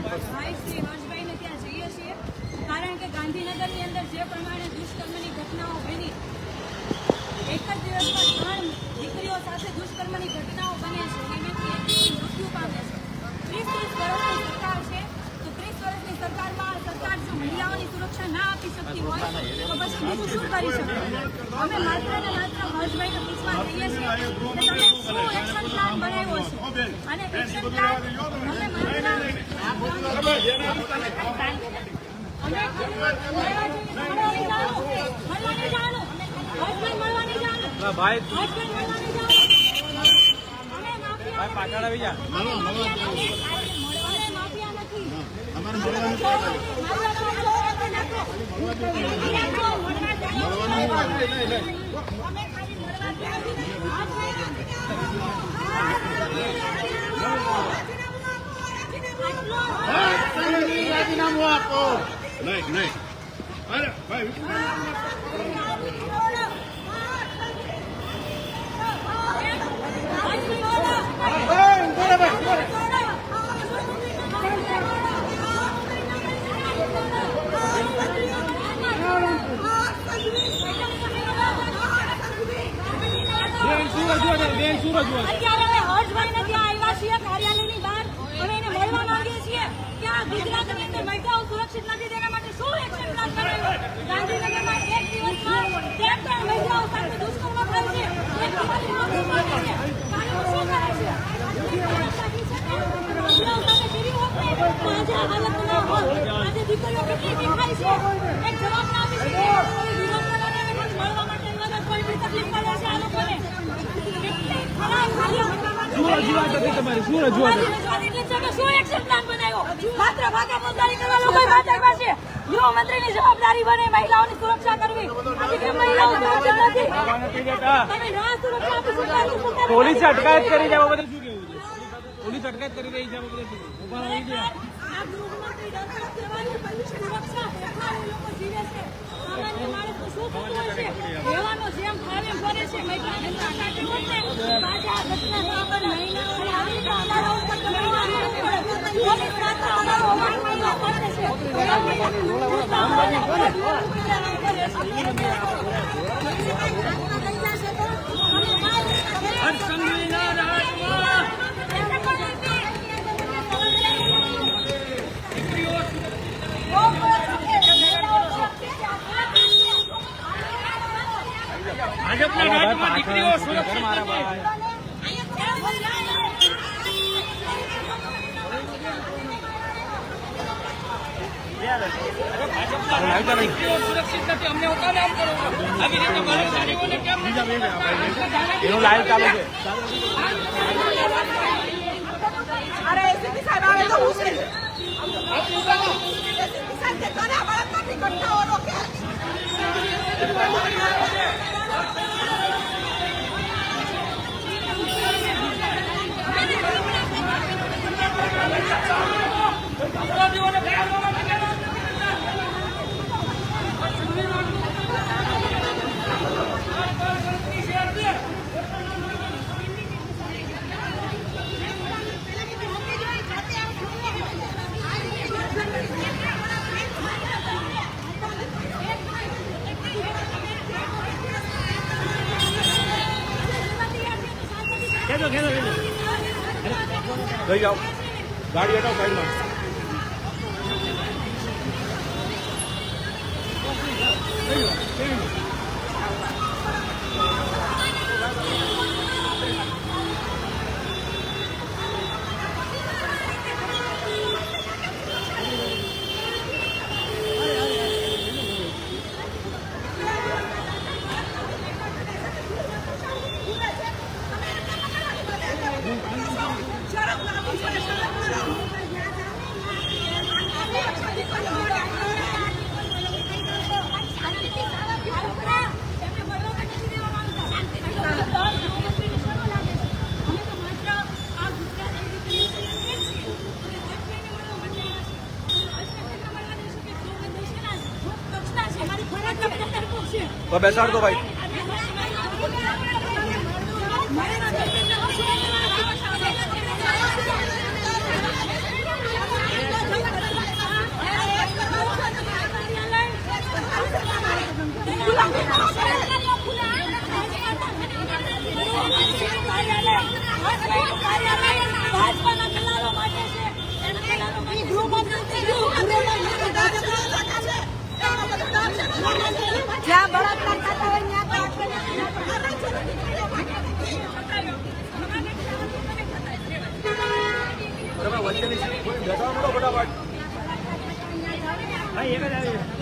ભાઈ શ્રી હર્ષભાઈને ત્યાં જઈએ છીએ કારણ કે ગાંધીનગરની અંદર જે પ્રમાણે દુષ્કર્મની ઘટનાઓ બની, એક જ દિવસમાં 3 દીકરીઓ સાથે દુષ્કર્મની ઘટનાઓ બને છે, એમાંથી એક મૃત્યુ પામે છે. 30 વર્ષની સરકાર છે, તો 30 વર્ષની સરકારમાં સરકાર જો મહિલાઓની સુરક્ષા ના આપી શકતી હોય તો પછી બીજું શું કરી શકે? અમે માત્ર ને માત્ર હર્ષભાઈને પૂછવા જઈએ છીએ કે તમે શું એક્શન પ્લાન બનાવ્યો છે, અને એક્શન પ્લાન અમે ભાઈ પાછળ આવી જા. રાજીનામું આપો. નહીં અરે ભાઈ અત્યારે હર્ષભાઈને ત્યાં આવ્યા છીએ કાર્યાલયની બહાર. અમે એને મળવા માંગીએ છીએ કે આ ગુજરાતની અંદર મહિલાઓ સુરક્ષિત નથી, તેના માટે શું એક્શન પ્લાન કરાયો? ગાંધીનગરમાં એક દિવસમાં 13 મહિલાઓ સાથે દુષ્કર્મ થાય છે, એક દિવસમાં શું કરે છે? કાનૂન શું કરે છે? મહિલાઓ સાથે કેવી હોત ને તો આજે આ હાલત ના હોત. આજે દીકરીઓ કેટલી દેખાય છે, એક જવાબ ના આપી શકે. કોઈ વિરોધ કરવાને મળવા માટે કોઈ બી તકલીફ પડે છે આ લોકોને. ગૃહમંત્રીની જવાબદારી બને મહિલાઓની સુરક્ષા કરવી. પોલીસ અટકાયત કરી જાય બધું શું કેવું છે? પોલીસ અટકાયત કરી રહી છે ભાજપના રાજમાં દીકરીઓ સુરક્ષિત નથી. અમને ઓકાને આમ કરો આવી રીતે મારી નારીઓને કેમ એનું લાઈવ ચાલુ છે. અરે એસીપી સાહેબ આવે તો હું છે એસીપી સાહેબ કે તને બળાત્કારની ઘટનાઓ રોકે. લઈ જાઓ ગાડી હટાવો સાઈડમાં. तो बेसाड़ दो भाई. જ્યાં બળાત્કાર થતા હોય ત્યાં વચ્ચેની ફટાફટ. હા, એક જ આવી.